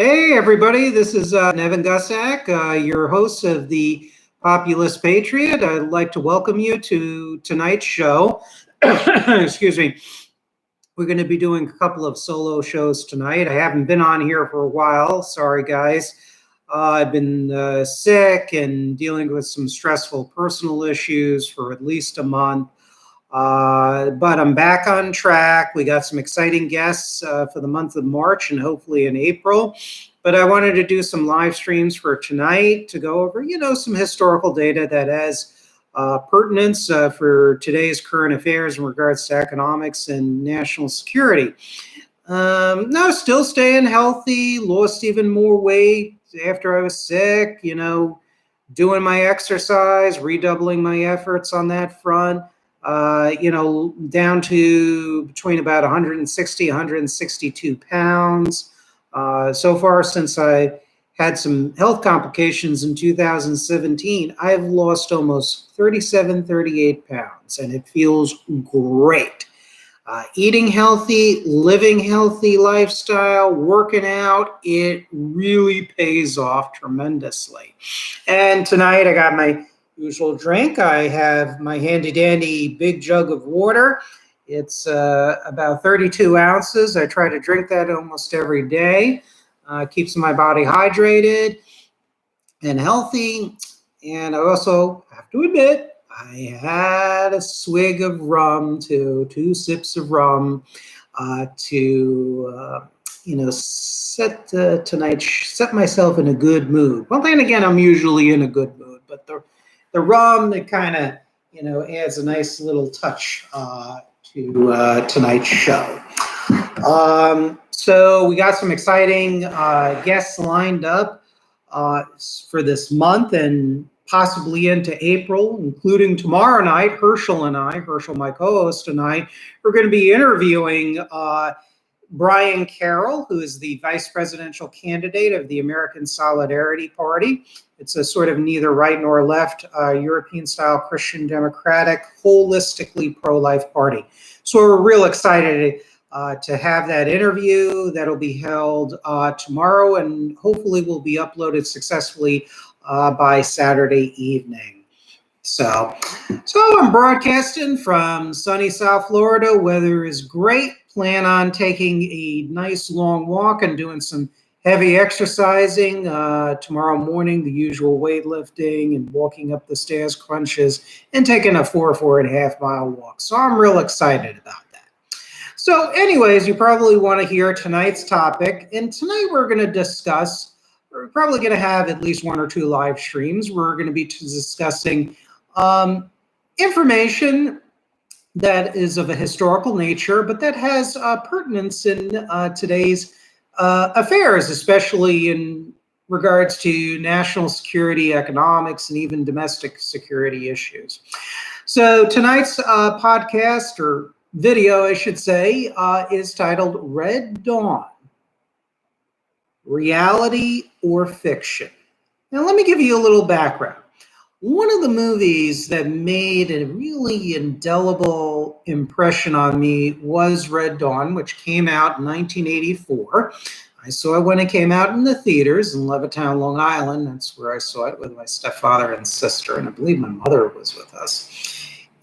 Hey, everybody, this is Nevin Gussack, your host of the Populist Patriot. I'd like to welcome you to tonight's show. Excuse me. We're going to be doing a couple of solo shows tonight. I haven't been on here for a while. Sorry, guys. I've been sick and dealing with some stressful personal issues for at least a month. But I'm back on track. We got some exciting guests for the month of March and hopefully in April. But I wanted to do some live streams for tonight to go over, some historical data that has pertinence for today's current affairs in regards to economics and national security. No, still staying healthy, lost even more weight after I was sick, doing my exercise, redoubling my efforts on that front. Down to between about 160, 162 pounds. So far, since I had some health complications in 2017, I've lost almost 37, 38 pounds, and it feels great. Eating healthy, living healthy lifestyle, working out, it really pays off tremendously. And tonight I got my usual drink. I have my handy dandy big jug of water. It's about 32 ounces. I try to drink that almost every day. Keeps my body hydrated and healthy. And I also have to admit, I had a swig of rum, two sips of rum to set myself in a good mood. Well, then again, I'm usually in a good mood, but the rum, it kind of, adds a nice little touch to tonight's show. So we got some exciting guests lined up for this month and possibly into April, including tomorrow night. Herschel, my co-host, and I, we're going to be interviewing Brian Carroll, who is the vice presidential candidate of the American Solidarity Party. It's a sort of neither right nor left European-style Christian democratic, holistically pro-life party. So we're real excited to have that interview. That'll be held tomorrow and hopefully will be uploaded successfully by Saturday evening. So I'm broadcasting from sunny South Florida. Weather is great. Plan on taking a nice long walk and doing some heavy exercising tomorrow morning, the usual weightlifting and walking up the stairs crunches and taking a 4.5 mile walk. So I'm real excited about that. So anyways, you probably want to hear tonight's topic. And tonight we're going to discuss, we're probably going to have at least one or two live streams. We're going to be discussing information that is of a historical nature, but that has pertinence in today's affairs, especially in regards to national security, economics, and even domestic security issues. So tonight's podcast, or video, I should say, is titled Red Dawn, Reality or Fiction? Now, let me give you a little background. One of the movies that made a really indelible impression on me was Red Dawn, which came out in 1984. I saw it when it came out in the theaters in Levittown, Long Island. That's where I saw it with my stepfather and sister, and I believe my mother was with us.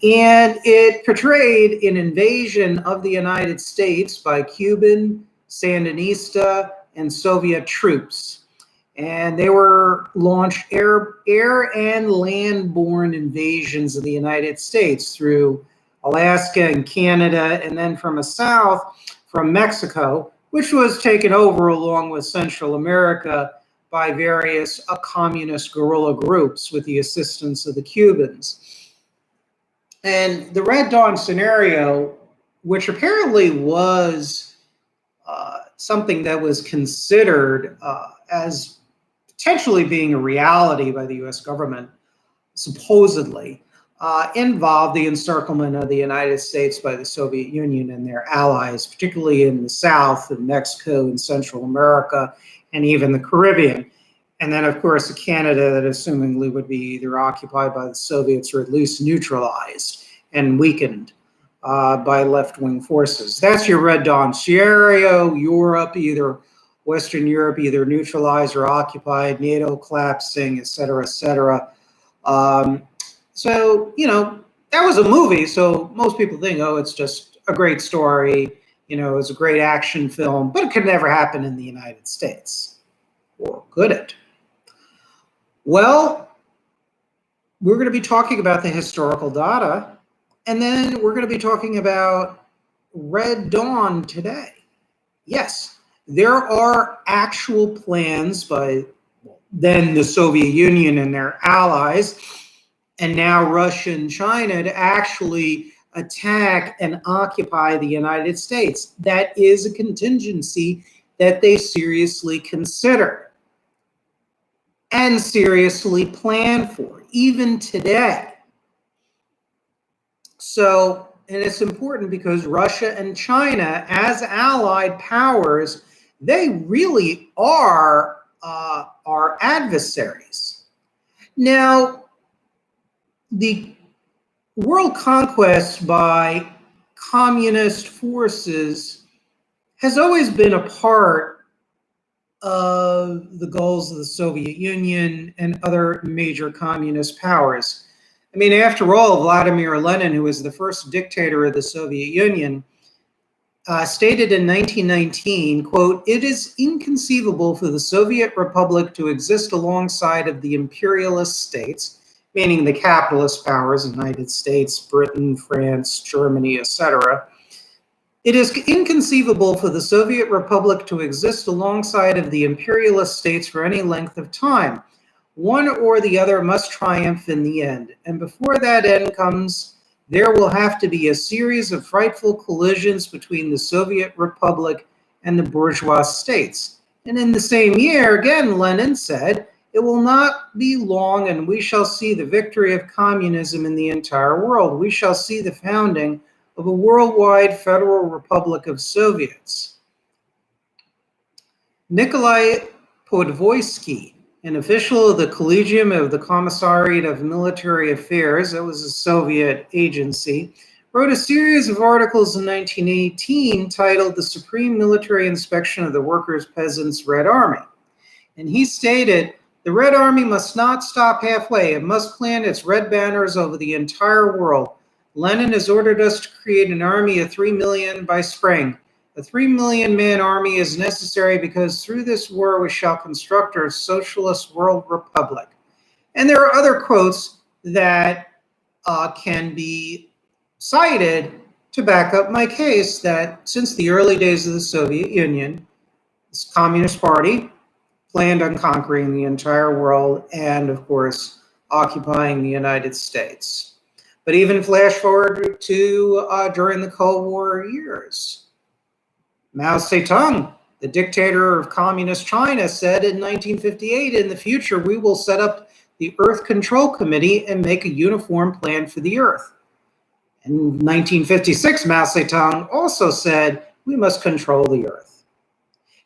And it portrayed an invasion of the United States by Cuban, Sandinista, and Soviet troops. And they were launched air and land-borne invasions of the United States through Alaska and Canada, and then from the south, from Mexico, which was taken over along with Central America by various communist guerrilla groups with the assistance of the Cubans. And the Red Dawn scenario, which apparently was something that was considered as potentially being a reality by the U.S. government, supposedly, involved the encirclement of the United States by the Soviet Union and their allies, particularly in the South, in Mexico and Central America, and even the Caribbean. And then, of course, Canada that assumingly would be either occupied by the Soviets or at least neutralized and weakened by left-wing forces. That's your Red Dawn scenario. Europe either Western Europe either neutralized or occupied, NATO collapsing, et cetera, et cetera. So, that was a movie, so most people think, oh, it's just a great story, it's a great action film, but it could never happen in the United States. Or could it? Well, we're going to be talking about the historical data, and then we're going to be talking about Red Dawn today. Yes, there are actual plans by then the Soviet Union and their allies, and now Russia and China, to actually attack and occupy the United States. That is a contingency that they seriously consider and seriously plan for, even today. So, and it's important because Russia and China, as allied powers, they really are our adversaries. Now, the world conquest by communist forces has always been a part of the goals of the Soviet Union and other major communist powers. I mean, after all, Vladimir Lenin, who was the first dictator of the Soviet Union, stated in 1919, quote, "It is inconceivable for the Soviet Republic to exist alongside of the imperialist states," meaning the capitalist powers, United States, Britain, France, Germany, etc. "It is inconceivable for the Soviet Republic to exist alongside of the imperialist states for any length of time. One or the other must triumph in the end. And before that end comes, there will have to be a series of frightful collisions between the Soviet Republic and the bourgeois states." And in the same year, again, Lenin said, "It will not be long and we shall see the victory of communism in the entire world. We shall see the founding of a worldwide Federal Republic of Soviets." Nikolai Podvoisky, an official of the Collegium of the Commissariat of Military Affairs, that was a Soviet agency, wrote a series of articles in 1918 titled "The Supreme Military Inspection of the Workers' Peasants' Red Army." And he stated, "The Red Army must not stop halfway. It must plant its red banners over the entire world. Lenin has ordered us to create an army of 3 million by spring. A 3 million man army is necessary because through this war we shall construct our socialist world republic." And there are other quotes that can be cited to back up my case that since the early days of the Soviet Union, this Communist Party planned on conquering the entire world and, of course, occupying the United States. But even flash forward to during the Cold War years, Mao Zedong, the dictator of communist China, said in 1958, "In the future, we will set up the Earth Control Committee and make a uniform plan for the Earth." In 1956, Mao Zedong also said, "We must control the Earth."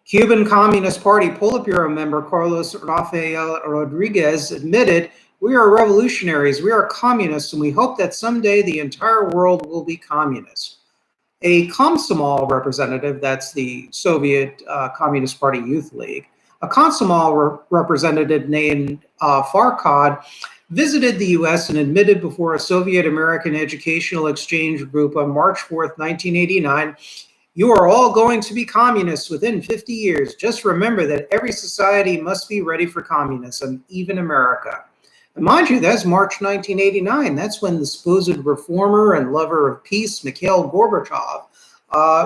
Cuban Communist Party Politburo member Carlos Rafael Rodriguez admitted, "We are revolutionaries, we are communists, and we hope that someday the entire world will be communist." A Komsomol representative, that's the Soviet Communist Party Youth League, a Komsomol representative named Farkhad visited the US and admitted before a Soviet-American educational exchange group on March 4th, 1989, "You are all going to be communists within 50 years. Just remember that every society must be ready for communism, even America." And mind you, that's March 1989. That's when the supposed reformer and lover of peace, Mikhail Gorbachev,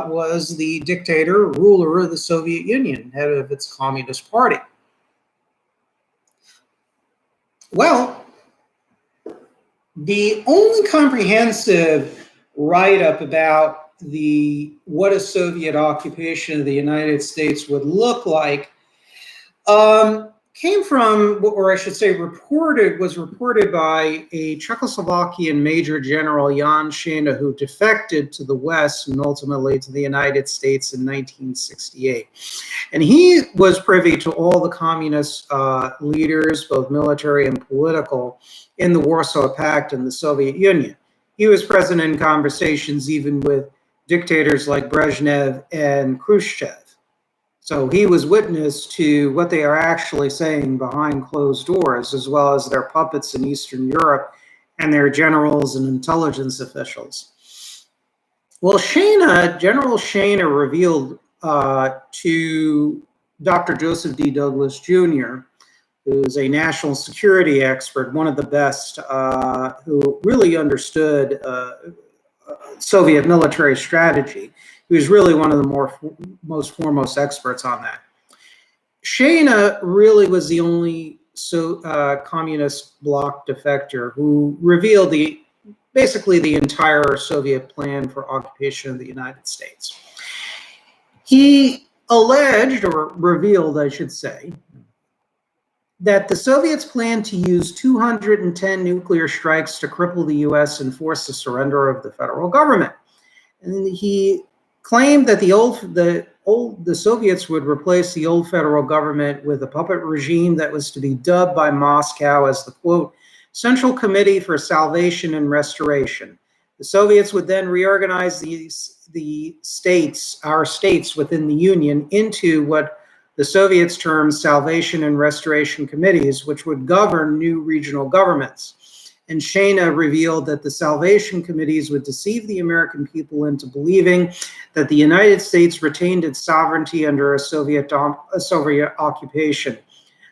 was the dictator, ruler of the Soviet Union, head of its Communist Party. Well, the only comprehensive write-up about what a Soviet occupation of the United States would look like came from, or I should say was reported by a Czechoslovakian Major General Jan Šejna, who defected to the West and ultimately to the United States in 1968. And he was privy to all the communist leaders, both military and political, in the Warsaw Pact and the Soviet Union. He was present in conversations even with dictators like Brezhnev and Khrushchev. So he was witness to what they are actually saying behind closed doors, as well as their puppets in Eastern Europe and their generals and intelligence officials. Well, General Shana revealed to Dr. Joseph D. Douglas Jr., who's a national security expert, one of the best, who really understood Soviet military strategy. He was really one of the most foremost experts on that. Shana really was the only communist bloc defector who revealed basically the entire Soviet plan for occupation of the United States. He alleged, or revealed, I should say, that the Soviets planned to use 210 nuclear strikes to cripple the U.S. and force the surrender of the federal government. And he claimed that the Soviets would replace the old federal government with a puppet regime that was to be dubbed by Moscow as the, quote, Central Committee for Salvation and Restoration. The Soviets would then reorganize our states within the Union into what the Soviets termed Salvation and Restoration Committees, which would govern new regional governments. And Shana revealed that the Salvation Committees would deceive the American people into believing that the United States retained its sovereignty under a Soviet occupation.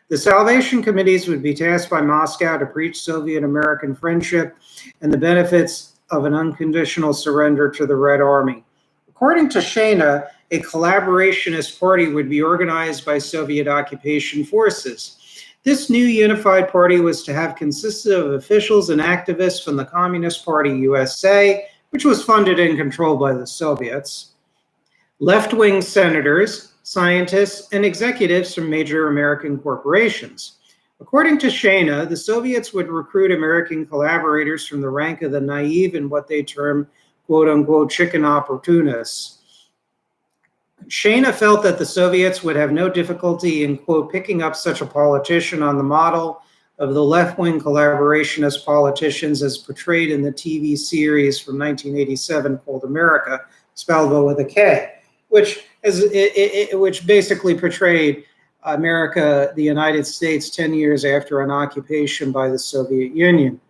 The Salvation Committees would be tasked by Moscow to preach Soviet-American friendship and the benefits of an unconditional surrender to the Red Army. According to Shana, a collaborationist party would be organized by Soviet occupation forces. This new unified party was to have consisted of officials and activists from the Communist Party USA, which was funded and controlled by the Soviets, left-wing senators, scientists, and executives from major American corporations. According to Shana, the Soviets would recruit American collaborators from the rank of the naive and what they term, quote-unquote, chicken opportunists. Shana felt that the Soviets would have no difficulty in, quote, picking up such a politician on the model of the left-wing collaborationist politicians as portrayed in the TV series from 1987 called America, spelled with a K, which basically portrayed America, the United States, 10 years after an occupation by the Soviet Union.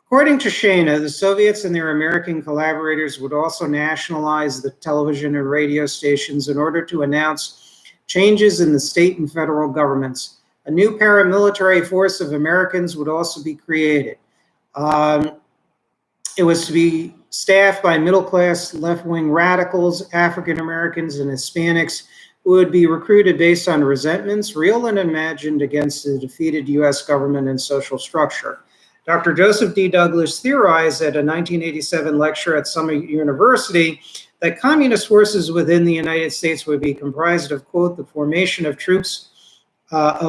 According to Shana, the Soviets and their American collaborators would also nationalize the television and radio stations in order to announce changes in the state and federal governments. A new paramilitary force of Americans would also be created. It was to be staffed by middle-class left-wing radicals, African Americans, and Hispanics who would be recruited based on resentments, real and imagined, against the defeated U.S. government and social structure. Dr. Joseph D. Douglas theorized at a 1987 lecture at Summit University that communist forces within the United States would be comprised of, quote, the formation of troops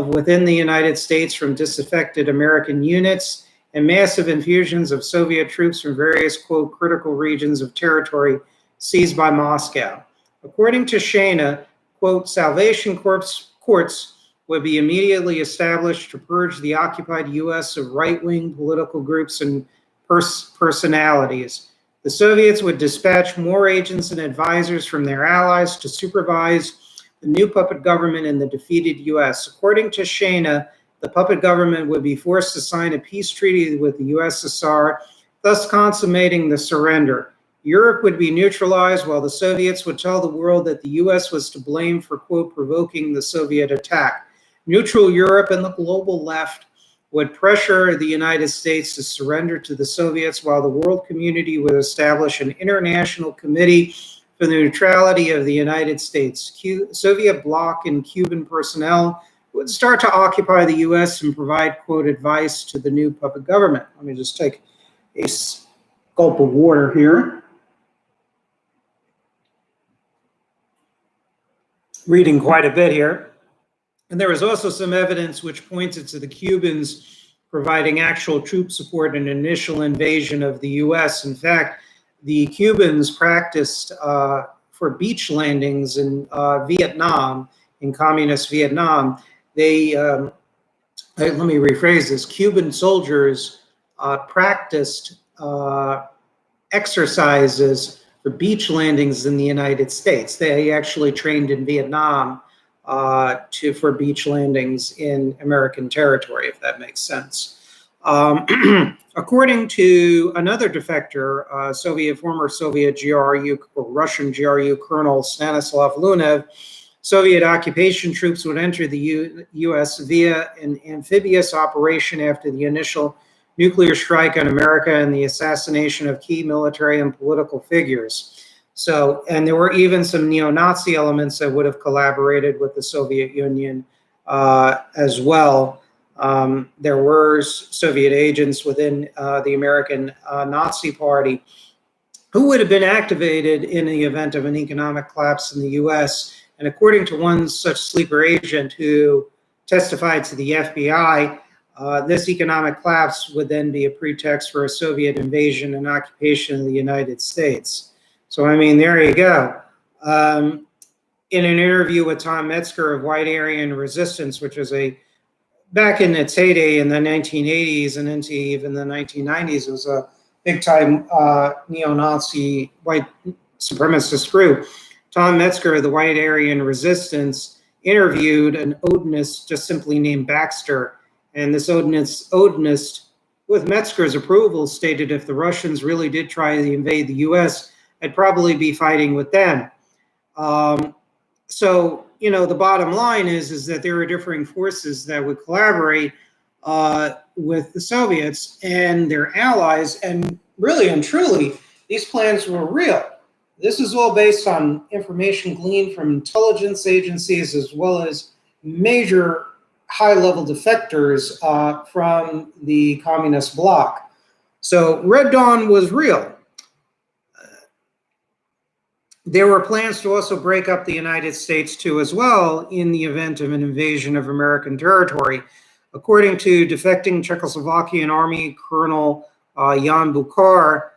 within the United States from disaffected American units and massive infusions of Soviet troops from various, quote, critical regions of territory seized by Moscow. According to Shana, quote, Salvation courts would be immediately established to purge the occupied U.S. of right-wing political groups and personalities. The Soviets would dispatch more agents and advisors from their allies to supervise the new puppet government in the defeated U.S. According to Shana, the puppet government would be forced to sign a peace treaty with the USSR, thus consummating the surrender. Europe would be neutralized while the Soviets would tell the world that the U.S. was to blame for, quote, provoking the Soviet attack. Neutral Europe and the global left would pressure the United States to surrender to the Soviets, while the world community would establish an international committee for the neutrality of the United States. Soviet bloc and Cuban personnel would start to occupy the U.S. and provide, quote, advice to the new puppet government. Let me just take a gulp of water here. Reading quite a bit here. And there was also some evidence which pointed to the Cubans providing actual troop support in initial invasion of the U.S. In fact, the Cubans practiced for beach landings in Vietnam, in communist Vietnam. Let me rephrase this, Cuban soldiers practiced exercises for beach landings in the United States. They actually trained in Vietnam for beach landings in American territory, if that makes sense. According to another defector, former Soviet GRU or Russian GRU Colonel Stanislav Lunev, Soviet occupation troops would enter the U.S. via an amphibious operation after the initial nuclear strike on America and the assassination of key military and political figures. So, and there were even some neo-Nazi elements that would have collaborated with the Soviet Union as well. There were Soviet agents within the American Nazi Party who would have been activated in the event of an economic collapse in the U.S. And according to one such sleeper agent who testified to the FBI, this economic collapse would then be a pretext for a Soviet invasion and occupation of the United States. So, I mean, there you go. In an interview with Tom Metzger of White Aryan Resistance, which was back in its heyday in the 1980s and into even the 1990s, it was a big-time neo-Nazi white supremacist group. Tom Metzger of the White Aryan Resistance interviewed an Odinist just simply named Baxter. And this Odinist, with Metzger's approval, stated if the Russians really did try to invade the U.S., I'd probably be fighting with them. So, you know, the bottom line is that there are differing forces that would collaborate with the Soviets and their allies. And really and truly, these plans were real. This is all based on information gleaned from intelligence agencies as well as major high-level defectors from the communist bloc. So Red Dawn was real. There were plans to also break up the United States too as well in the event of an invasion of American territory. According to defecting Czechoslovakian Army Colonel Jan Bukar,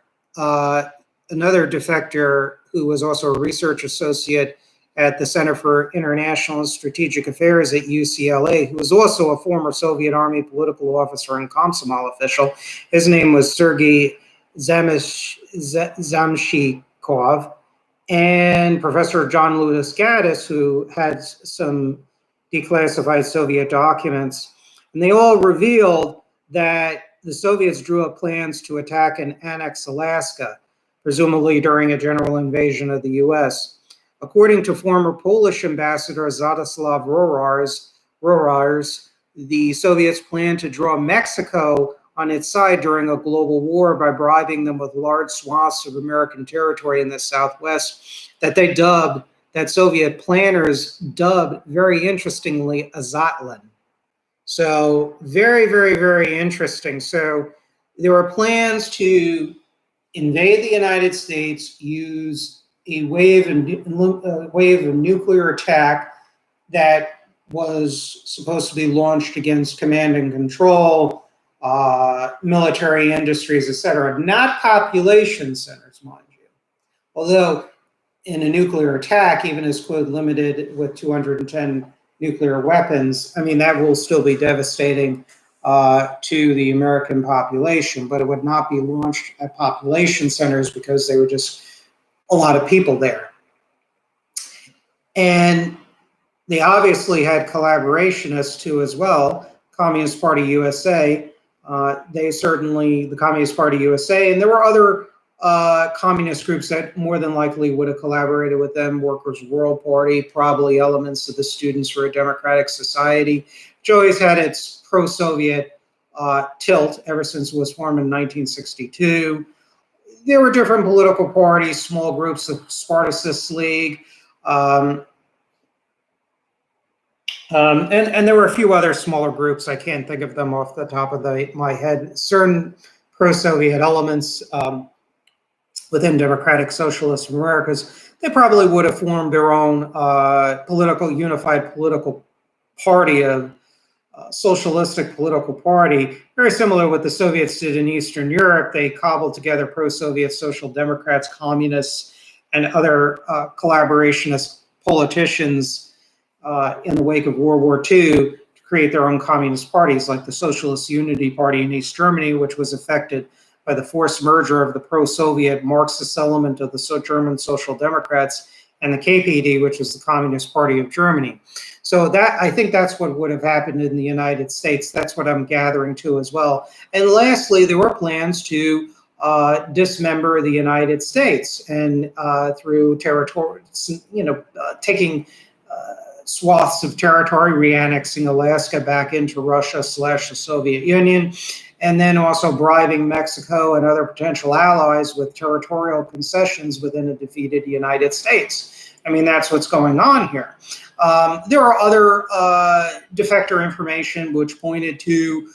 another defector who was also a research associate at the Center for International and Strategic Affairs at UCLA, who was also a former Soviet Army political officer and Komsomol official. His name was Sergei Zamshikov, and Professor John Louis Gaddis, who had some declassified Soviet documents. And they all revealed that the Soviets drew up plans to attack and annex Alaska, presumably during a general invasion of the U.S. According to former Polish ambassador Zadoslav Rorars, the Soviets planned to draw Mexico on its side during a global war by bribing them with large swaths of American territory in the Southwest that Soviet planners dubbed, very interestingly, Azatlan. So very, very, very interesting. So there were plans to invade the United States, use a wave of nuclear attack that was supposed to be launched against command and control, military industries, etc., not population centers, mind you. Although in a nuclear attack, even as quote limited with 210 nuclear weapons, I mean, that will still be devastating to the American population, but it would not be launched at population centers because they were just a lot of people there. And they obviously had collaborationists too as well, Communist Party USA. The Communist Party USA, and there were other communist groups that more than likely would have collaborated with them. Workers' World Party, probably elements of the Students for a Democratic Society, which always had its pro-Soviet tilt ever since it was formed in 1962. There were different political parties, small groups of Spartacist League, and there were a few other smaller groups. I can't think of them off the top of my head. Certain pro-Soviet elements within Democratic Socialist Americas, they probably would have formed their own unified political party, a socialistic political party, very similar to what the Soviets did in Eastern Europe. They cobbled together pro-Soviet social democrats, communists, and other collaborationist politicians in the wake of World War II to create their own communist parties, like the Socialist Unity Party in East Germany, which was affected by the forced merger of the pro-Soviet Marxist element of the German Social Democrats and the KPD, which was the Communist Party of Germany. So that, I think that's what would have happened in the United States. That's what I'm gathering too as well. And lastly, there were plans to dismember the United States, and through territory, taking swaths of territory, re-annexing Alaska back into Russia / the Soviet Union, and then also bribing Mexico and other potential allies with territorial concessions within a defeated United States. I mean, that's what's going on here. There are other defector information which pointed to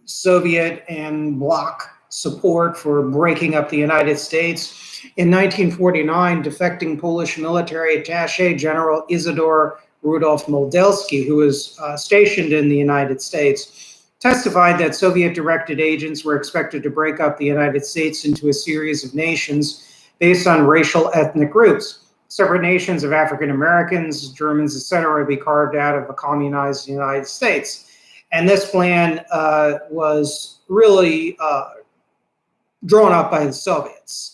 Soviet and Bloc support for breaking up the United States. In 1949, defecting Polish military attaché General Isidor Rudolf Moldelsky, who was stationed in the United States, testified that Soviet-directed agents were expected to break up the United States into a series of nations based on racial ethnic groups. Separate nations of African Americans, Germans, etc., would be carved out of a communized United States. And this plan was really drawn up by the Soviets.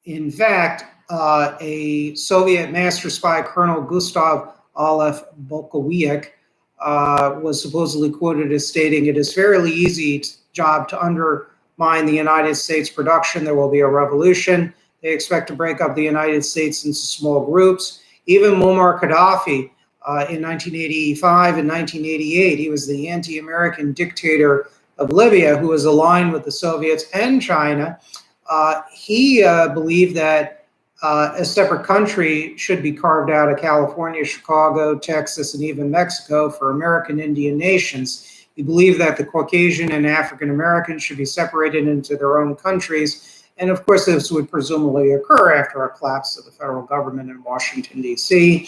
In fact, a Soviet master spy, Colonel Gustav Aleph Bolshevik, was supposedly quoted as stating, "It is fairly easy job to undermine the United States production. There will be a revolution. They expect to break up the United States into small groups." Even Muammar Qaddafi, in 1985 and 1988, he was the anti-American dictator of Libya, who was aligned with the Soviets and China. He believed that a separate country should be carved out of California, Chicago, Texas, and even Mexico for American Indian nations. He believed that the Caucasian and African Americans should be separated into their own countries. And of course, this would presumably occur after a collapse of the federal government in Washington, D.C.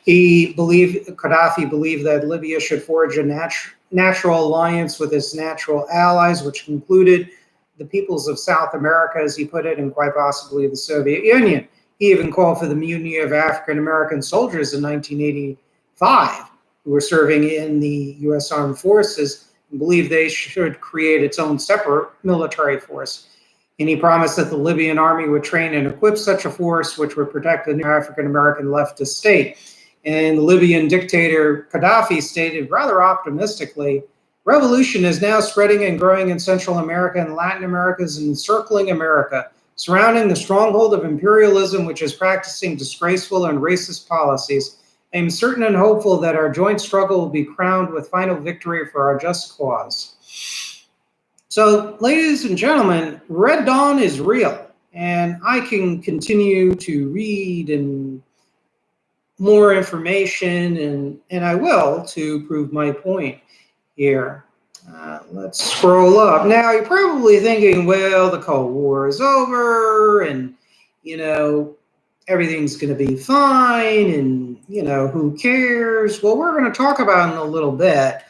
Qaddafi believed that Libya should forge a natural alliance with its natural allies, which included the peoples of South America, as he put it, and quite possibly the Soviet Union. He even called for the mutiny of African American soldiers in 1985 who were serving in the U.S. Armed Forces and believed they should create its own separate military force. And he promised that the Libyan army would train and equip such a force which would protect the new African American leftist state. And the Libyan dictator Qaddafi stated rather optimistically, "Revolution is now spreading and growing in Central America and Latin America is encircling America, surrounding the stronghold of imperialism which is practicing disgraceful and racist policies. I am certain and hopeful that our joint struggle will be crowned with final victory for our just cause." So, ladies and gentlemen, Red Dawn is real, and I can continue to read and more information, and I will, to prove my point here. Let's scroll up. Now, you're probably thinking, well, the Cold War is over, and, everything's going to be fine, and, who cares? Well, we're going to talk about in a little bit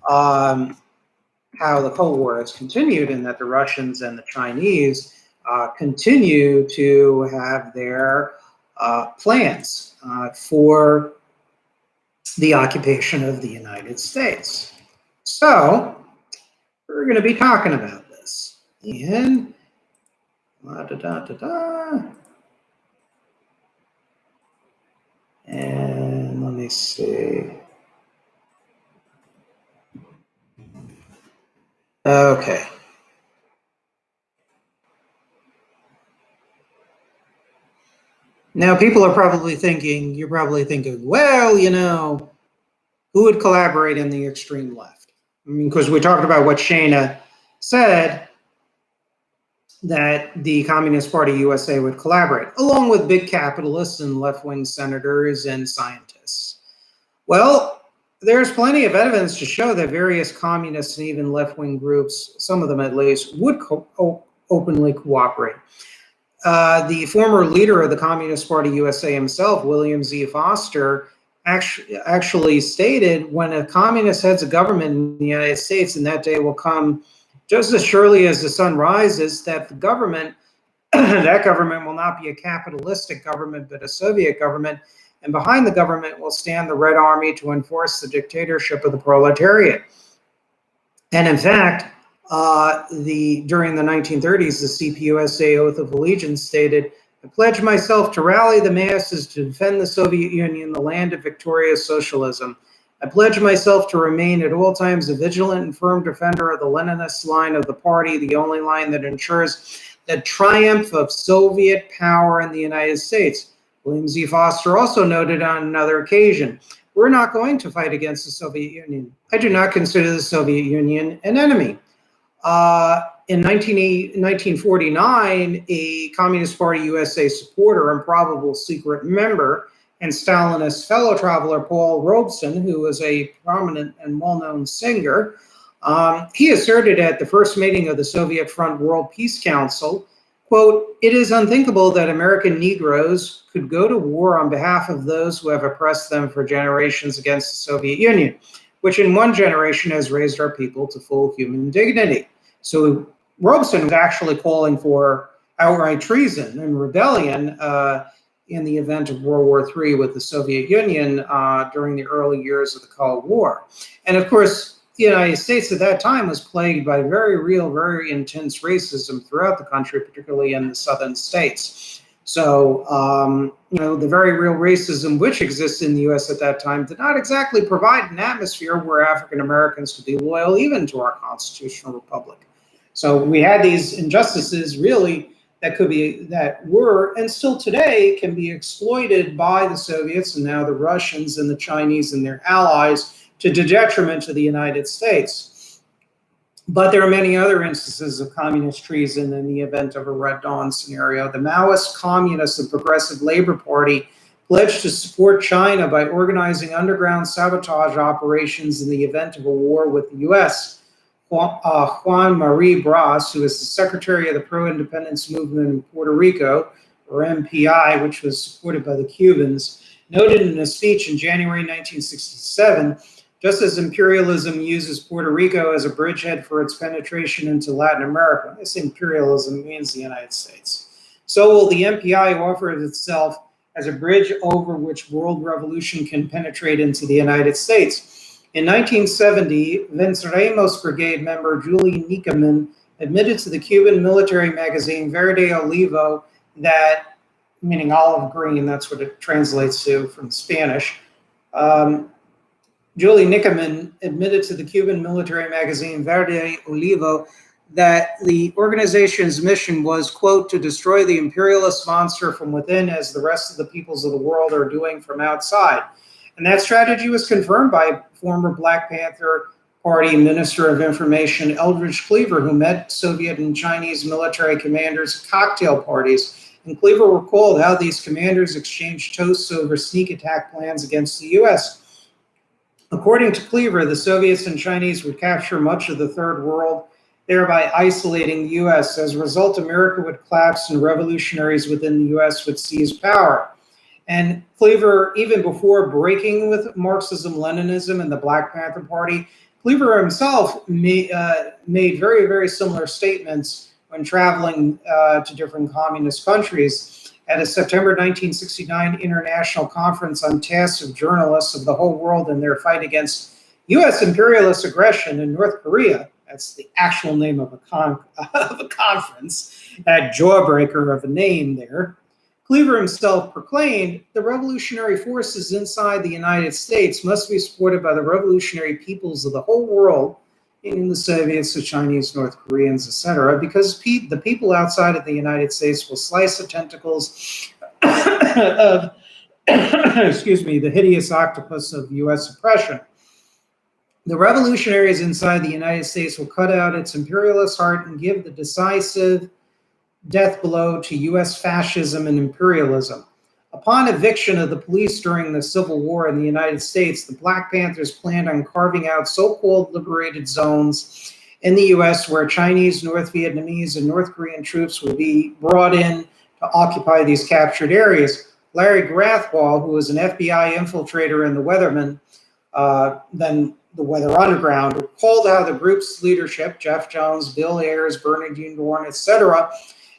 how the Cold War has continued, and that the Russians and the Chinese continue to have their plans for the occupation of the United States. So, we're going to be talking about this. And and let me see. Okay. Now, you're probably thinking, well, who would collaborate in the extreme left? I mean, because we talked about what Shana said, that the Communist Party USA would collaborate, along with big capitalists and left-wing senators and scientists. Well, there's plenty of evidence to show that various communists and even left-wing groups, some of them at least, would openly cooperate. The former leader of the Communist Party USA himself, William Z. Foster, actually stated, "When a communist heads a government in the United States, and that day will come just as surely as the sun rises, that the government, that government will not be a capitalistic government, but a Soviet government, and behind the government will stand the Red Army to enforce the dictatorship of the proletariat." And in fact, during the 1930s, the CPUSA Oath of Allegiance stated, I pledge myself to rally the masses to defend the Soviet Union, the land of victorious socialism. I pledge myself to remain at all times a vigilant and firm defender of the Leninist line of the party, the only line that ensures the triumph of Soviet power in the United States. William Z. Foster also noted on another occasion, we're not going to fight against the Soviet Union. I do not consider the Soviet Union an enemy. In 1949, a Communist Party USA supporter and probable secret member and Stalinist fellow traveler Paul Robeson, who was a prominent and well-known singer, he asserted at the first meeting of the Soviet Front World Peace Council, quote, "It is unthinkable that American Negroes could go to war on behalf of those who have oppressed them for generations against the Soviet Union, which in one generation has raised our people to full human dignity." So Robeson was actually calling for outright treason and rebellion in the event of World War III with the Soviet Union during the early years of the Cold War. And of course, the United States at that time was plagued by very real, very intense racism throughout the country, particularly in the southern states. So, the very real racism which exists in the U.S. at that time did not exactly provide an atmosphere where African Americans could be loyal even to our constitutional republic. So we had these injustices really that were, and still today can be exploited by the Soviets and now the Russians and the Chinese and their allies to the detriment to the United States. But there are many other instances of communist treason in the event of a Red Dawn scenario. The Maoist, Communist, and Progressive Labor Party pledged to support China by organizing underground sabotage operations in the event of a war with the U.S. Juan Marie Bras, who is the secretary of the pro-independence movement in Puerto Rico, or MPI, which was supported by the Cubans, noted in a speech in January 1967, just as imperialism uses Puerto Rico as a bridgehead for its penetration into Latin America, this imperialism means the United States, so will the MPI offer itself as a bridge over which world revolution can penetrate into the United States. In 1970, Venceremos Brigade member Julie Nickerman admitted to the Cuban military magazine Verde Olivo that, meaning olive green, that's what it translates to from Spanish. Julie Nickerman admitted to the Cuban military magazine Verde Olivo that the organization's mission was, quote, to destroy the imperialist monster from within as the rest of the peoples of the world are doing from outside. And that strategy was confirmed by former Black Panther Party Minister of Information Eldridge Cleaver, who met Soviet and Chinese military commanders at cocktail parties. And Cleaver recalled how these commanders exchanged toasts over sneak attack plans against the U.S. According to Cleaver, the Soviets and Chinese would capture much of the Third World, thereby isolating the U.S. As a result, America would collapse and revolutionaries within the U.S. would seize power. And Cleaver, even before breaking with Marxism-Leninism and the Black Panther Party, Cleaver himself made very, very similar statements when traveling to different communist countries. At a September 1969 international conference on tasks of journalists of the whole world in their fight against U.S. imperialist aggression in North Korea, that's the actual name of a conference, that jawbreaker of a name there, Cleaver himself proclaimed, the revolutionary forces inside the United States must be supported by the revolutionary peoples of the whole world, meaning the Soviets, the Chinese, North Koreans, etc., because the people outside of the United States will slice the tentacles of, the hideous octopus of U.S. oppression. The revolutionaries inside the United States will cut out its imperialist heart and give the decisive death blow to U.S. fascism and imperialism. Upon eviction of the police during the Civil War in the United States, the Black Panthers planned on carving out so-called liberated zones in the U.S. where Chinese, North Vietnamese, and North Korean troops would be brought in to occupy these captured areas. Larry Grathwall, who was an FBI infiltrator in the Weatherman, then the Weather Underground, recalled how the group's leadership, Jeff Jones, Bill Ayers, Bernardine Dohrn, etc.,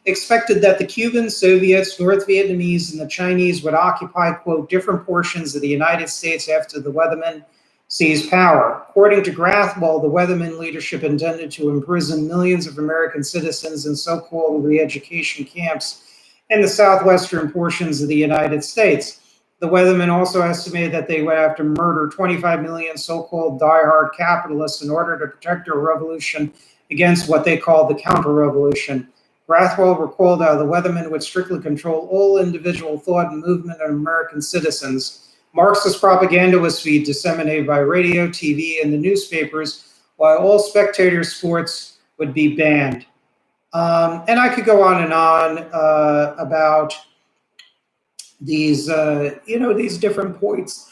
expected that the Cubans, Soviets, North Vietnamese, and the Chinese would occupy, quote, different portions of the United States after the Weathermen seized power. According to Grathwall, the Weatherman leadership intended to imprison millions of American citizens in so-called re-education camps and the southwestern portions of the United States. The Weathermen also estimated that they would have to murder 25 million so-called diehard capitalists in order to protect their revolution against what they called the counter-revolution. Rathwell recalled how the Weathermen would strictly control all individual thought and movement of American citizens. Marxist propaganda was to be disseminated by radio, TV, and the newspapers, while all spectator sports would be banned. And I could go on and on about these, these different points.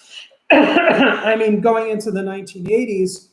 I mean, going into the 1980s,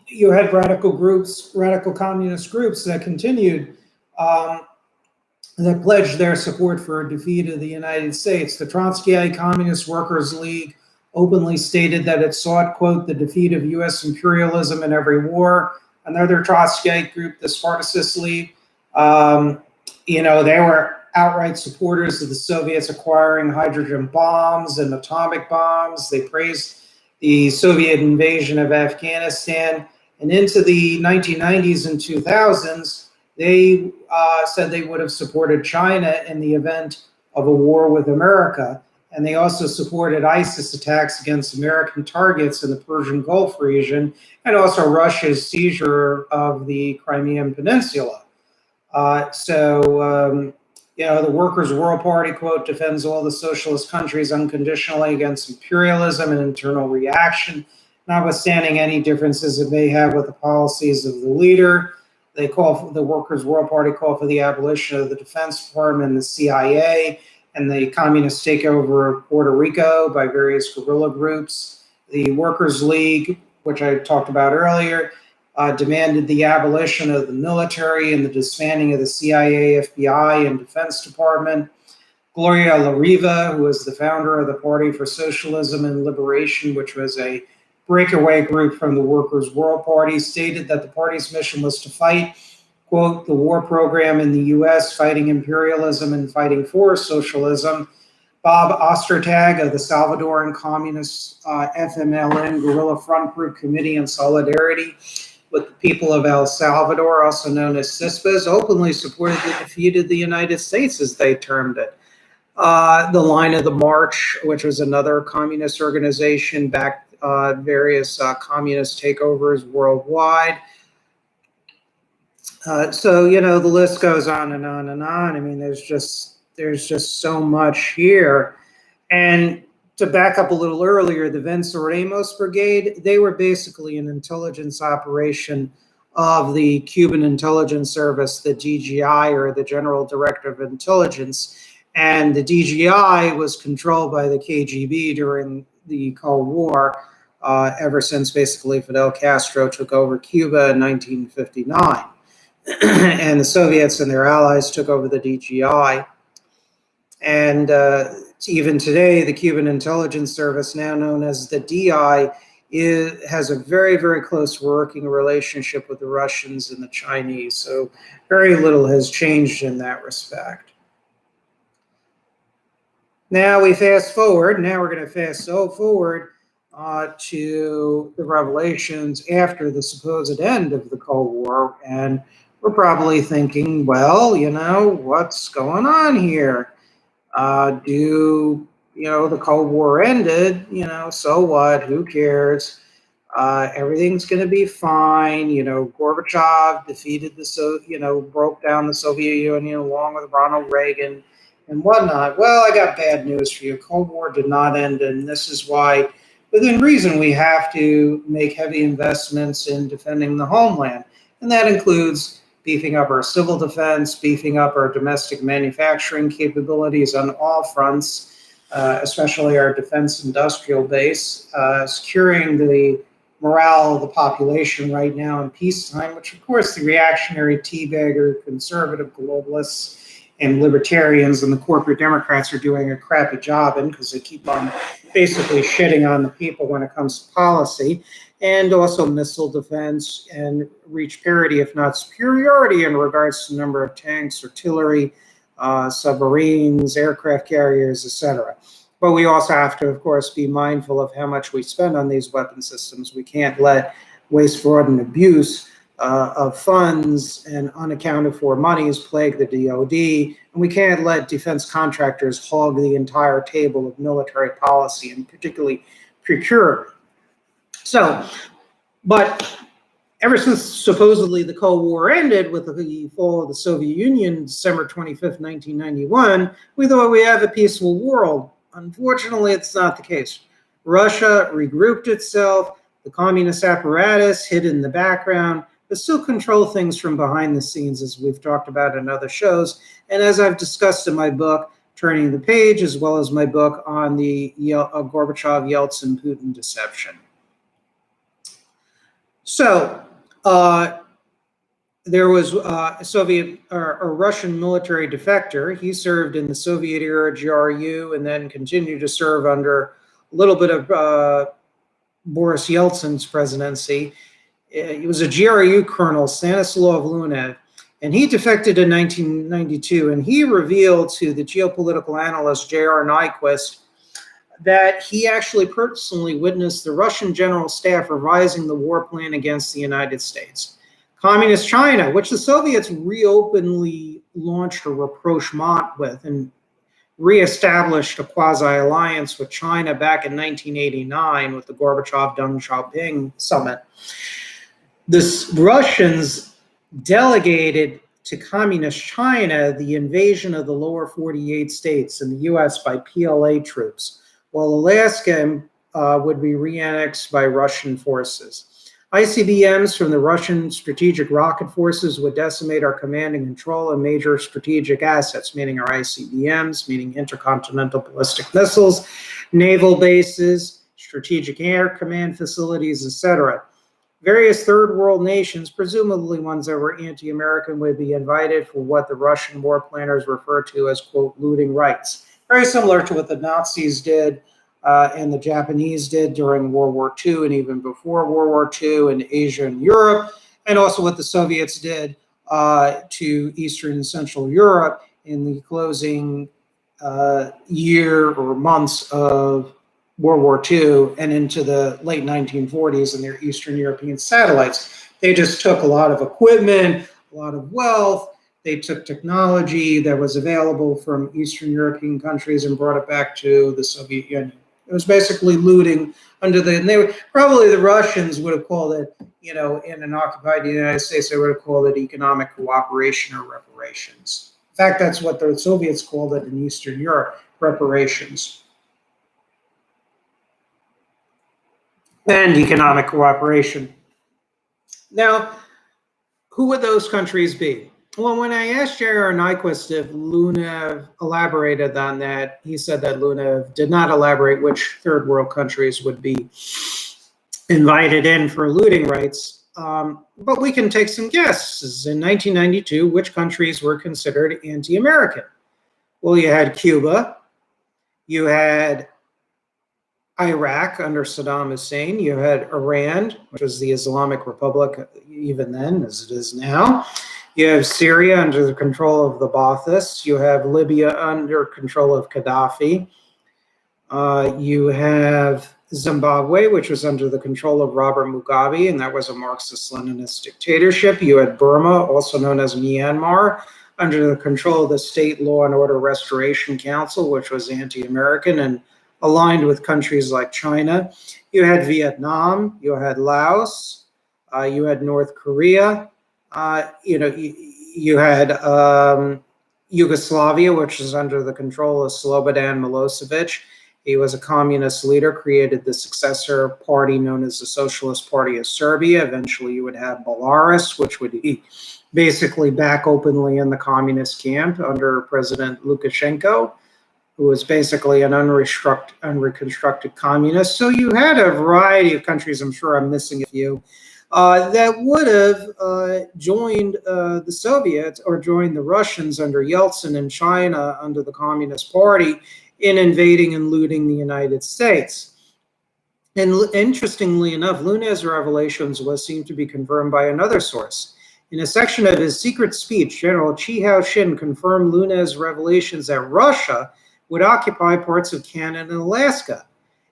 you had radical groups, radical communist groups that continued, that pledged their support for a defeat of the United States. The Trotskyite Communist Workers League openly stated that it sought, quote, the defeat of U.S. imperialism in every war. Another Trotskyite group, the Spartacist League, they were outright supporters of the Soviets acquiring hydrogen bombs and atomic bombs. They praised the Soviet invasion of Afghanistan. And into the 1990s and 2000s, they said they would have supported China in the event of a war with America. And they also supported ISIS attacks against American targets in the Persian Gulf region, and also Russia's seizure of the Crimean Peninsula. The Workers' World Party, quote, defends all the socialist countries unconditionally against imperialism and internal reaction, notwithstanding any differences it may have with the policies of the leader. They call for the Workers' World Party call for the abolition of the Defense Department and the CIA, and the communist takeover of Puerto Rico by various guerrilla groups. The Workers' League, which I talked about earlier, demanded the abolition of the military and the disbanding of the CIA, FBI, and Defense Department. Gloria La Riva, who was the founder of the Party for Socialism and Liberation, which was a breakaway group from the Workers' World Party, stated that the party's mission was to fight, quote, the war program in the U.S., fighting imperialism and fighting for socialism. Bob Ostertag of the Salvadoran Communist FMLN Guerrilla Front Group Committee in Solidarity with the People of El Salvador, also known as CISPAs, openly supported the defeat of the United States, as they termed it. The Line of the March, which was another communist organization, backed various communist takeovers worldwide. The list goes on and on and on. I mean, there's just so much here. And to back up a little earlier, the Venceremos Brigade, they were basically an intelligence operation of the Cuban intelligence service, the DGI, or the General Director of Intelligence. And the DGI was controlled by the KGB during the Cold War, ever since basically Fidel Castro took over Cuba in 1959. And the Soviets and their allies took over the DGI. And even today, the Cuban intelligence service, now known as the DI, has a very, very close working relationship with the Russians and the Chinese. So very little has changed in that respect. Now we fast forward. Now we're going to fast forward to the revelations after the supposed end of the Cold War. And we're probably thinking, well, what's going on here? The Cold War ended, so what? Who cares? Everything's going to be fine. Gorbachev defeated broke down the Soviet Union along with Ronald Reagan and whatnot. Well, I got bad news for you. Cold War did not end, and this is why, within reason, we have to make heavy investments in defending the homeland. And that includes beefing up our civil defense, beefing up our domestic manufacturing capabilities on all fronts, especially our defense industrial base, securing the morale of the population right now in peacetime, which, of course, the reactionary teabagger, conservative globalists, and libertarians and the corporate Democrats are doing a crappy job in, because they keep on basically shitting on the people when it comes to policy, and also missile defense, and reach parity, if not superiority, in regards to the number of tanks, artillery, submarines, aircraft carriers, etc. But we also have to, of course, be mindful of how much we spend on these weapon systems. We can't let waste, fraud, and abuse of funds and unaccounted for monies plague the DoD, and we can't let defense contractors hog the entire table of military policy, and particularly procurement. So, but ever since supposedly the Cold War ended with the fall of the Soviet Union, December 25th, 1991, we thought we have a peaceful world. Unfortunately, it's not the case. Russia regrouped itself, the communist apparatus hid in the background, but still control things from behind the scenes, as we've talked about in other shows, and as I've discussed in my book, Turning the Page, as well as my book on the Gorbachev-Yeltsin-Putin deception. So, there was a Soviet or a Russian military defector. He served in the Soviet-era GRU and then continued to serve under a little bit of Boris Yeltsin's presidency. He was a GRU colonel, Stanislav Lunev, and he defected in 1992. And he revealed to the geopolitical analyst J.R. Nyquist that he actually personally witnessed the Russian general staff revising the war plan against the United States. Communist China, which the Soviets reopenly launched a rapprochement with and reestablished a quasi-alliance with China back in 1989 with the Gorbachev-Deng Xiaoping summit. The Russians delegated to Communist China the invasion of the lower 48 states in the U.S. by PLA troops, while Alaska would be re-annexed by Russian forces. ICBMs from the Russian strategic rocket forces would decimate our command and control and major strategic assets, meaning our ICBMs, meaning intercontinental ballistic missiles, naval bases, strategic air command facilities, etc. Various third world nations, presumably ones that were anti-American, would be invited for what the Russian war planners refer to as, quote, looting rights. Very similar to what the Nazis did and the Japanese did during World War II and even before World War II in Asia and Europe, and also what the Soviets did to Eastern and Central Europe in the closing year or months of World War II and into the late 1940s and their Eastern European satellites. They just took a lot of equipment, a lot of wealth. They took technology that was available from Eastern European countries and brought it back to the Soviet Union. It was basically looting under the, and they would, probably the Russians would have called it, in an occupied United States, they would have called it economic cooperation or reparations. In fact, that's what the Soviets called it in Eastern Europe, reparations. And economic cooperation. Now, who would those countries be? Well, when I asked J.R. Nyquist if Lunev elaborated on that, he said that Lunev did not elaborate which third world countries would be invited in for looting rights. But we can take some guesses. In 1992, which countries were considered anti-American? Well, you had Cuba, you had Iraq under Saddam Hussein, you had Iran, which was the Islamic Republic even then as it is now. You have Syria under the control of the Baathists. You have Libya under control of Qaddafi. You have Zimbabwe, which was under the control of Robert Mugabe, and that was a Marxist-Leninist dictatorship. You had Burma, also known as Myanmar, under the control of the State Law and Order Restoration Council, which was anti-American and aligned with countries like China. You had Vietnam. You had Laos. You had North Korea. You had Yugoslavia, which is under the control of Slobodan Milosevic. He was a communist leader, created the successor party known as the Socialist Party of Serbia. Eventually, you would have Belarus, which would be basically back openly in the communist camp under President Lukashenko, who was basically an unreconstructed communist. So you had a variety of countries, I'm sure I'm missing a few, that would have joined the Soviets or joined the Russians under Yeltsin and China under the Communist Party in invading and looting the United States. And interestingly enough, Lunev's revelations was seen to be confirmed by another source. In a section of his secret speech, General Chi Hao-shin confirmed Lunev's revelations that Russia would occupy parts of Canada and Alaska.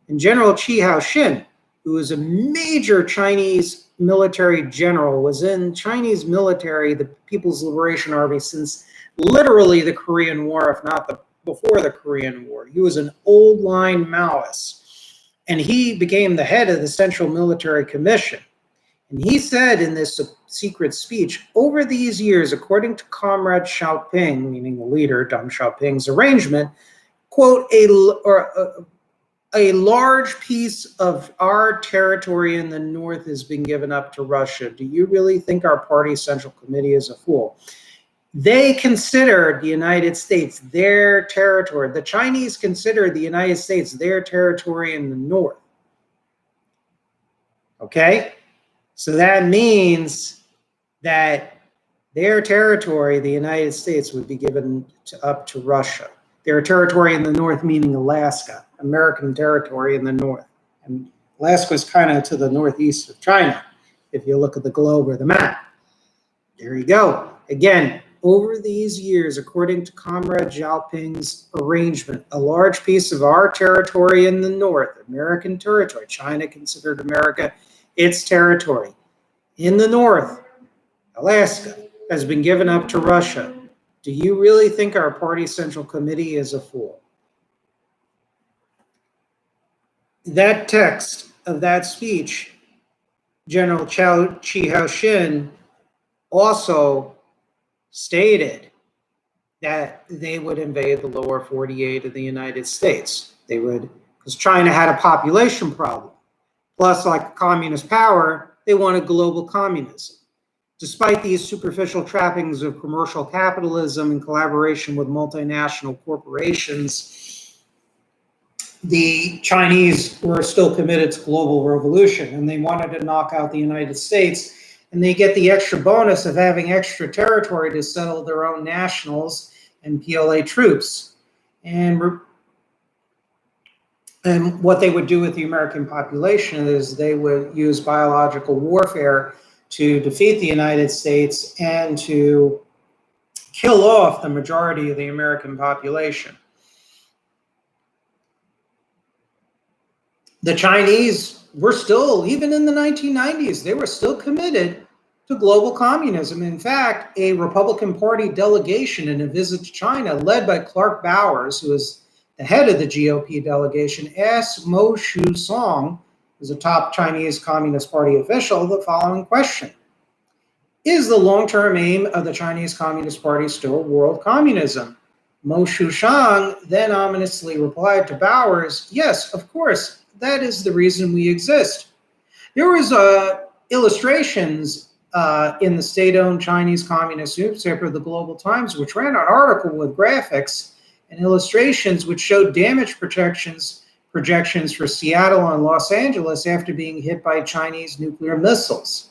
And General Chi Hao-shin, who was a major Chinese military general, was in Chinese military, the People's Liberation Army, since literally the Korean War, if not before the Korean War. He was an old line Maoist, and he became the head of the Central Military Commission. And he said in this secret speech, over these years, according to Comrade Xiaoping, meaning the leader, Deng Xiaoping's arrangement, quote, a large piece of our territory in the north has been given up to Russia. Do you really think our party central committee is a fool? They consider the United States their territory. The Chinese consider the United States their territory in the north. Okay? So that means that their territory, the United States, would be given up to Russia. Their territory in the north, meaning Alaska, American territory in the north. And Alaska is kind of to the northeast of China, if you look at the globe or the map. There you go. Again, over these years, according to Comrade Xiaoping's arrangement, a large piece of our territory in the north, American territory, China considered America its territory, in the north, Alaska, has been given up to Russia. Do you really think our party central committee is a fool? That text of that speech, General Chi Haoxin also stated that they would invade the lower 48 of the United States. They would, because China had a population problem. Plus, like communist power, they wanted global communism. Despite these superficial trappings of commercial capitalism in collaboration with multinational corporations, the Chinese were still committed to global revolution, and they wanted to knock out the United States, and they get the extra bonus of having extra territory to settle their own nationals and PLA troops. And what they would do with the American population is they would use biological warfare to defeat the United States and to kill off the majority of the American population. The Chinese were still, even in the 1990s, they were still committed to global communism. In fact, a Republican Party delegation in a visit to China, led by Clark Bowers, who was the head of the GOP delegation, asked Mo Shu-song, who's a top Chinese Communist Party official, the following question. Is the long-term aim of the Chinese Communist Party still world communism? Mo Shu-song then ominously replied to Bowers, yes, of course, that is the reason we exist. There was illustrations in the state-owned Chinese Communist newspaper, the Global Times, which ran an article with graphics and illustrations which showed damage projections for Seattle and Los Angeles after being hit by Chinese nuclear missiles.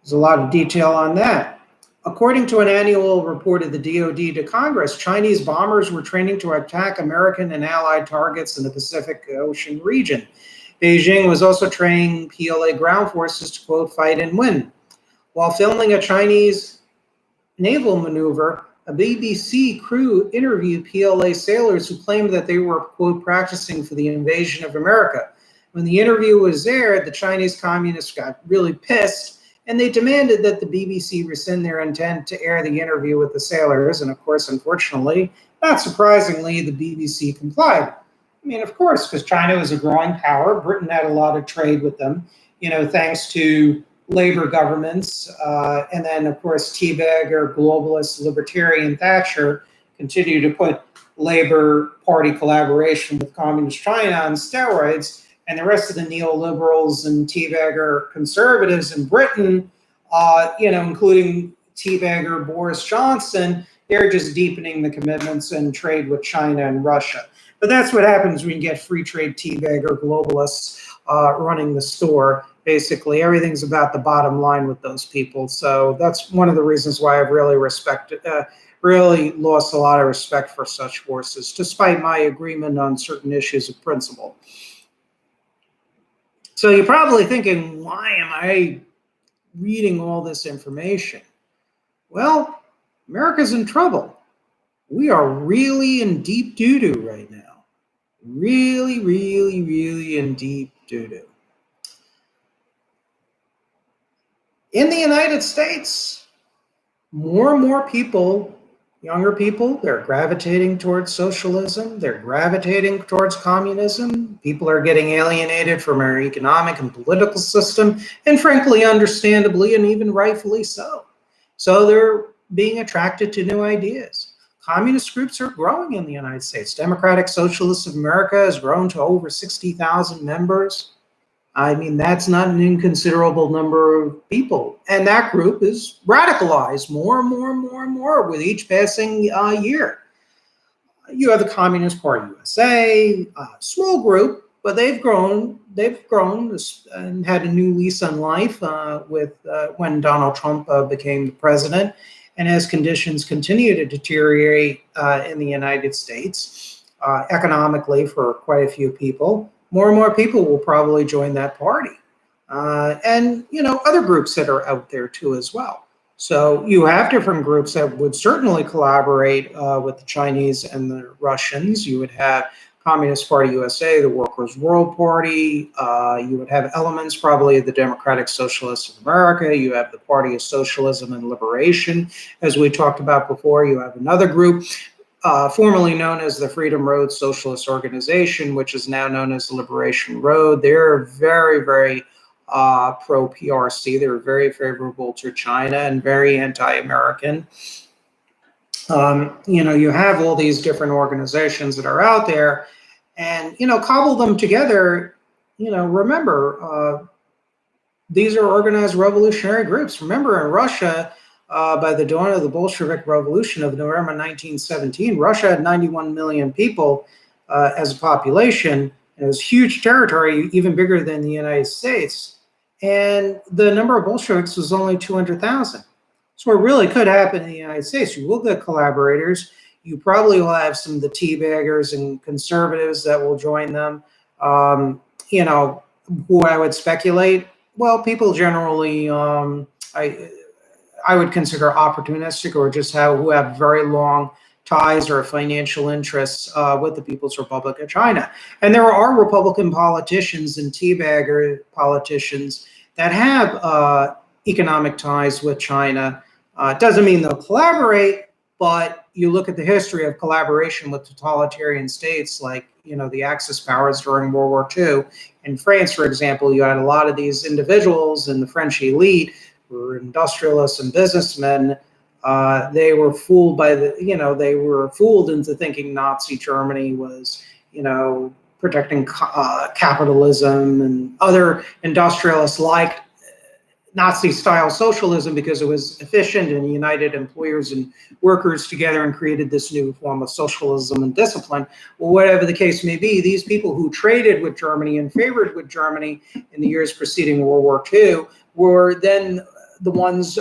There's a lot of detail on that. According to an annual report of the DoD to Congress, Chinese bombers were training to attack American and Allied targets in the Pacific Ocean region. Beijing was also training PLA ground forces to, quote, fight and win. While filming a Chinese naval maneuver, a BBC crew interviewed PLA sailors who claimed that they were, quote, practicing for the invasion of America. When the interview was aired, the Chinese communists got really pissed, and they demanded that the BBC rescind their intent to air the interview with the sailors. And of course, unfortunately, not surprisingly, the BBC complied. I mean, of course, because China was a growing power. Britain had a lot of trade with them, thanks to labor governments. And then, of course, teabagger, globalist, libertarian Thatcher continued to put Labor Party collaboration with Communist China on steroids. And the rest of the neoliberals and teabagger conservatives in Britain, including teabagger Boris Johnson, they're just deepening the commitments and trade with China and Russia. But that's what happens when you get free trade teabagger globalists running the store. Basically, everything's about the bottom line with those people. So that's one of the reasons why I've really really lost a lot of respect for such forces, despite my agreement on certain issues of principle. So you're probably thinking, why am I reading all this information? Well, America's in trouble. We are really in deep doo-doo right now. Really, really, really in deep doo-doo. In the United States, more and more people, younger people, they're gravitating towards socialism. They're gravitating towards communism. People are getting alienated from our economic and political system, and frankly, understandably, and even rightfully so. So they're being attracted to new ideas. Communist groups are growing in the United States. Democratic Socialists of America has grown to over 60,000 members. I mean, that's not an inconsiderable number of people. And that group is radicalized more and more and more and more with each passing year. You have the Communist Party USA, a small group, but they've grown and had a new lease on life with when Donald Trump became the president. And as conditions continue to deteriorate in the United States economically for quite a few people, more and more people will probably join that party. And, other groups that are out there too as well. So you have different groups that would certainly collaborate with the Chinese and the Russians. You would have Communist Party USA, the Workers' World Party. You would have elements probably of the Democratic Socialists of America. You have the Party of Socialism and Liberation, as we talked about before. You have another group formerly known as the Freedom Road Socialist Organization, which is now known as the Liberation Road. They're very, very pro-PRC. They're very favorable to China and very anti-American. You have all these different organizations that are out there, and, cobble them together. Remember, these are organized revolutionary groups. Remember, in Russia, by the dawn of the Bolshevik Revolution of November 1917, Russia had 91 million people as a population. It was huge territory, even bigger than the United States. And the number of Bolsheviks was only 200,000. So what really could happen in the United States, you will get collaborators. You probably will have some of the teabaggers and conservatives that will join them. Who I would speculate, well, people generally, I would consider opportunistic, or just who have very long ties or financial interests with the People's Republic of China. And there are Republican politicians and teabagger politicians that have economic ties with China. Doesn't mean they'll collaborate, but you look at the history of collaboration with totalitarian states like, the Axis powers during World War II. In France, for example, you had a lot of these individuals in the French elite who were industrialists and businessmen. They were fooled they were fooled into thinking Nazi Germany was, protecting capitalism, and other industrialists liked Nazi-style socialism because it was efficient and united employers and workers together and created this new form of socialism and discipline. Well, whatever the case may be, these people who traded with Germany and favored with Germany in the years preceding World War II were then the ones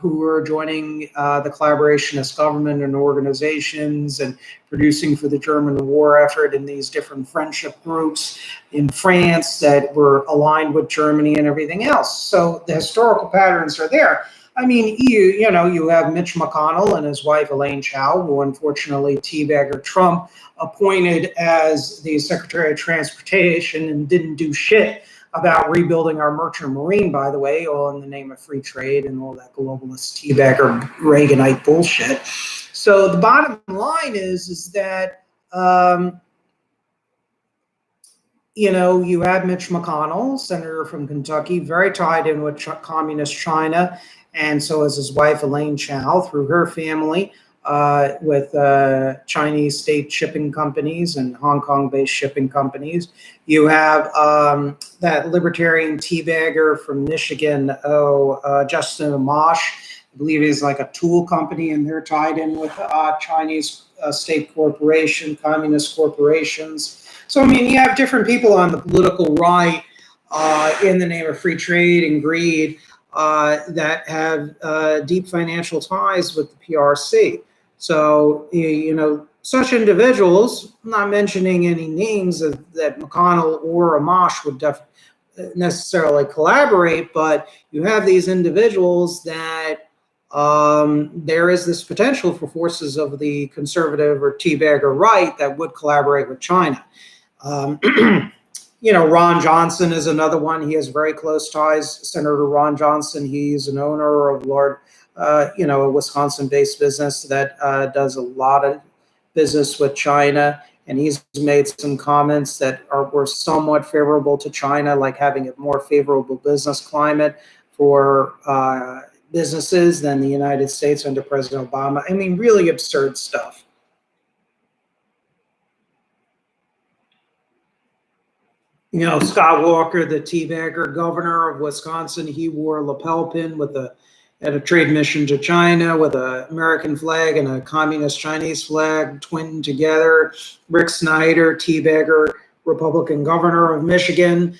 who were joining the collaborationist government and organizations and producing for the German war effort in these different friendship groups in France that were aligned with Germany and everything else. So the historical patterns are there. I mean, you have Mitch McConnell and his wife Elaine Chao, who unfortunately teabagger Trump appointed as the Secretary of Transportation and didn't do shit about rebuilding our merchant marine, by the way, all in the name of free trade and all that globalist teabagger Reaganite bullshit. So the bottom line is that, you have Mitch McConnell, senator from Kentucky, very tied in with communist China, and so is his wife Elaine Chao through her family with Chinese state shipping companies and Hong Kong-based shipping companies. You have that libertarian teabagger from Michigan, Justin Amash. I believe he's like a tool company, and they're tied in with Chinese state corporation, communist corporations. So, I mean, you have different people on the political right in the name of free trade and greed that have deep financial ties with the PRC. So, such individuals, I'm not mentioning any names that McConnell or Amash would necessarily collaborate, but you have these individuals that there is this potential for forces of the conservative or teabagger right that would collaborate with China. Ron Johnson is another one. He has very close ties. Senator Ron Johnson, he's an owner of a Wisconsin-based business that does a lot of business with China. And he's made some comments that were somewhat favorable to China, like having a more favorable business climate for businesses than the United States under President Obama. I mean, really absurd stuff. Scott Walker, the teabagger governor of Wisconsin, he wore a lapel pin at a trade mission to China with an American flag and a communist Chinese flag twinned together. Rick Snyder, teabagger, Republican governor of Michigan,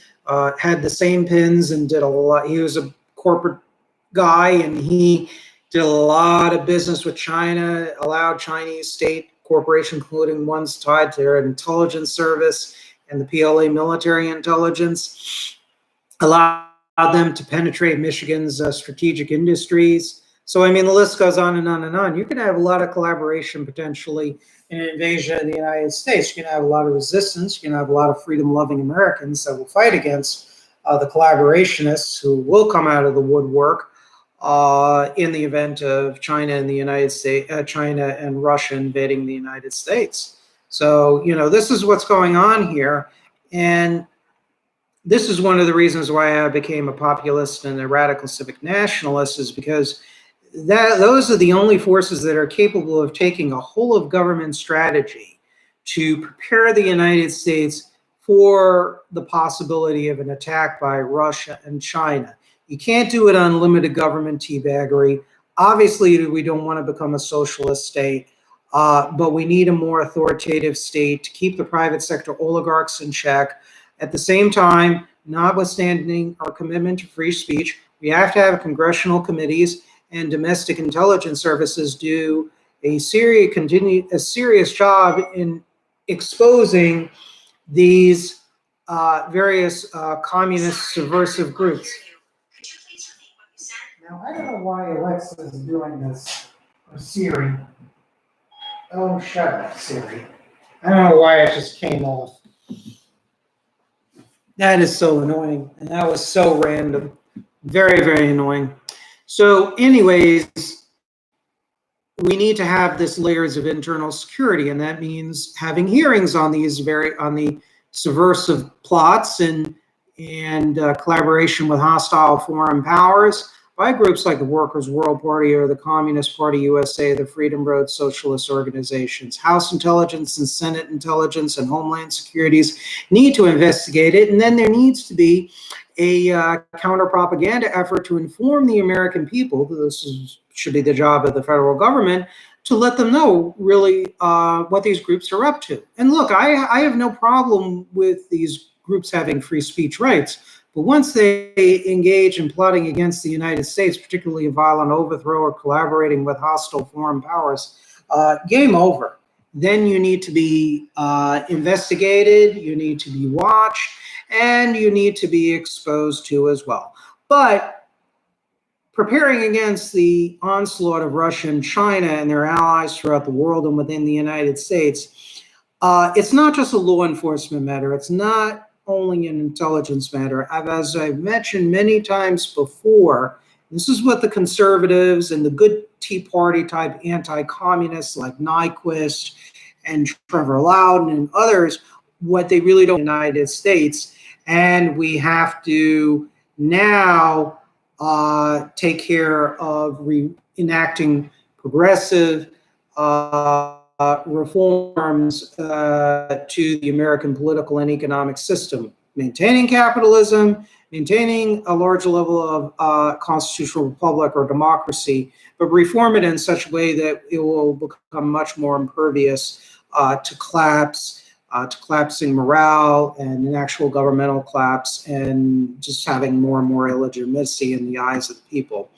had the same pins and did a lot. He was a corporate guy and he did a lot of business with China, allowed Chinese state corporations, including ones tied to their intelligence service and the PLA military intelligence, allowed them to penetrate Michigan's strategic industries. So, I mean, the list goes on and on and on. You can have a lot of collaboration potentially in an invasion of the United States. You can have a lot of resistance. You can have a lot of freedom-loving Americans that will fight against the collaborationists who will come out of the woodwork in the event of China and the United States, China and Russia invading the United States. So, this is what's going on here. And this is one of the reasons why I became a populist and a radical civic nationalist, is because those are the only forces that are capable of taking a whole of government strategy to prepare the United States for the possibility of an attack by Russia and China. You can't do it on limited government teabaggery. Obviously, we don't want to become a socialist state. But we need a more authoritative state to keep the private sector oligarchs in check. At the same time, notwithstanding our commitment to free speech, we have to have congressional committees and domestic intelligence services do a serious job in exposing these various communist subversive groups. Now, I don't know why Alexa is doing this, or Siri. Oh, shut up, Siri. I don't know why it just came off. That is so annoying. And that was so random. Very, very annoying. So anyways, we need to have this layers of internal security. And that means having hearings on the subversive plots and collaboration with hostile foreign powers by groups like the Workers' World Party or the Communist Party USA, the Freedom Road Socialist organizations. House Intelligence and Senate Intelligence and Homeland Securities need to investigate it. And then there needs to be a counter-propaganda effort to inform the American people, should be the job of the federal government, to let them know really what these groups are up to. And look, I have no problem with these groups having free speech rights. But once they engage in plotting against the United States, particularly a violent overthrow or collaborating with hostile foreign powers, game over. Then you need to be investigated, you need to be watched, and you need to be exposed to as well. But preparing against the onslaught of Russia and China and their allies throughout the world and within the United States, it's not just a law enforcement matter. It's not only an intelligence matter. As I've mentioned many times before, this is what the conservatives and the good Tea Party type anti-communists like Nyquist and Trevor Loudon and others, what they really don't in the United States. And we have to now take care of enacting progressive reforms to the American political and economic system, maintaining capitalism, maintaining a large level of constitutional republic or democracy, but reform it in such a way that it will become much more impervious to collapsing morale and an actual governmental collapse and just having more and more illegitimacy in the eyes of the people.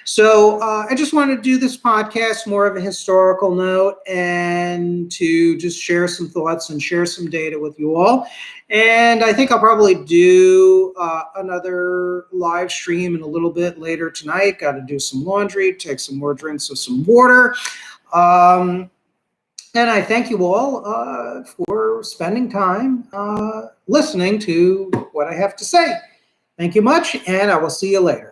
So I just wanted to do this podcast more of a historical note and to just share some thoughts and share some data with you all. And I think I'll probably do another live stream in a little bit later tonight. Got to do some laundry, take some more drinks of some water. And I thank you all for spending time listening to what I have to say. Thank you much, and I will see you later.